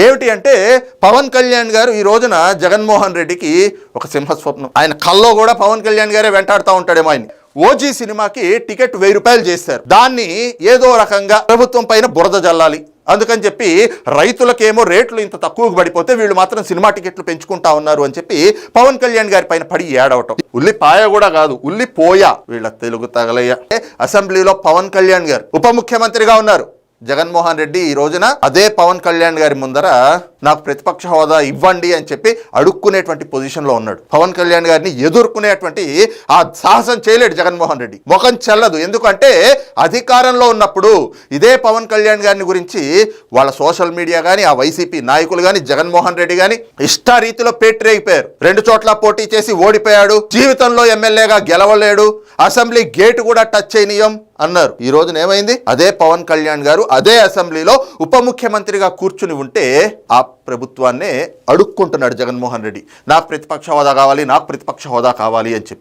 ఏమిటి అంటే పవన్ కళ్యాణ్ గారు ఈ రోజున జగన్మోహన్ రెడ్డికి ఒక సింహస్వప్నం. ఆయన కల్లో కూడా పవన్ కళ్యాణ్ గారే వెంటాడుతూ ఉంటాడేమో ఆయన. ఓజీ సినిమాకి టికెట్ 1000 రూపాయలు చేశారు. దాన్ని ఏదో రకంగా ప్రభుత్వం పైన బురద జల్లాలి, అందుకని చెప్పి రైతులకేమో రేట్లు ఇంత తక్కువకు పడిపోతే వీళ్ళు మాత్రం సినిమా టికెట్లు పెంచుకుంటా ఉన్నారు అని చెప్పి పవన్ కళ్యాణ్ గారి పైన పడి ఏడవటం. ఉల్లిపాయ కూడా కాదు, ఉల్లిపోయ వీళ్ళ తెలుగు తగలయ్య. అసెంబ్లీలో పవన్ కళ్యాణ్ గారు ఉప ముఖ్యమంత్రిగా ఉన్నారు. జగన్మోహన్ రెడ్డి ఈ రోజున అదే పవన్ కళ్యాణ్ గారి ముందర నాకు ప్రతిపక్ష హోదా ఇవ్వండి అని చెప్పి అడుక్కునేటువంటి పొజిషన్లో ఉన్నాడు. పవన్ కళ్యాణ్ గారిని ఎదుర్కొనేటువంటి ఆ సాహసం చేయలేడు జగన్మోహన్ రెడ్డి. ముఖం చెల్లదు. ఎందుకంటే అధికారంలో ఉన్నప్పుడు ఇదే పవన్ కళ్యాణ్ గారిని గురించి వాళ్ళ సోషల్ మీడియా కానీ, ఆ వైసీపీ నాయకులు కానీ, జగన్మోహన్ రెడ్డి కానీ ఇష్టారీతిలో పేటరేగిపోయారు. 2 చోట్ల పోటీ చేసి ఓడిపోయాడు, జీవితంలో ఎమ్మెల్యేగా గెలవలేడు, అసెంబ్లీ గేటు కూడా టచ్ చేయనీయం అన్నారు. ఈ రోజున ఏమైంది? అదే పవన్ కళ్యాణ్ గారు అదే అసెంబ్లీలో ఉప ముఖ్యమంత్రిగా కూర్చుని ఉంటే ఆ ప్రభుత్వాన్నే అడుక్కుంటున్నాడు జగన్మోహన్ రెడ్డి. నాకు ప్రతిపక్ష హోదా కావాలి, నాకు ప్రతిపక్ష హోదా కావాలి అని చెప్పి.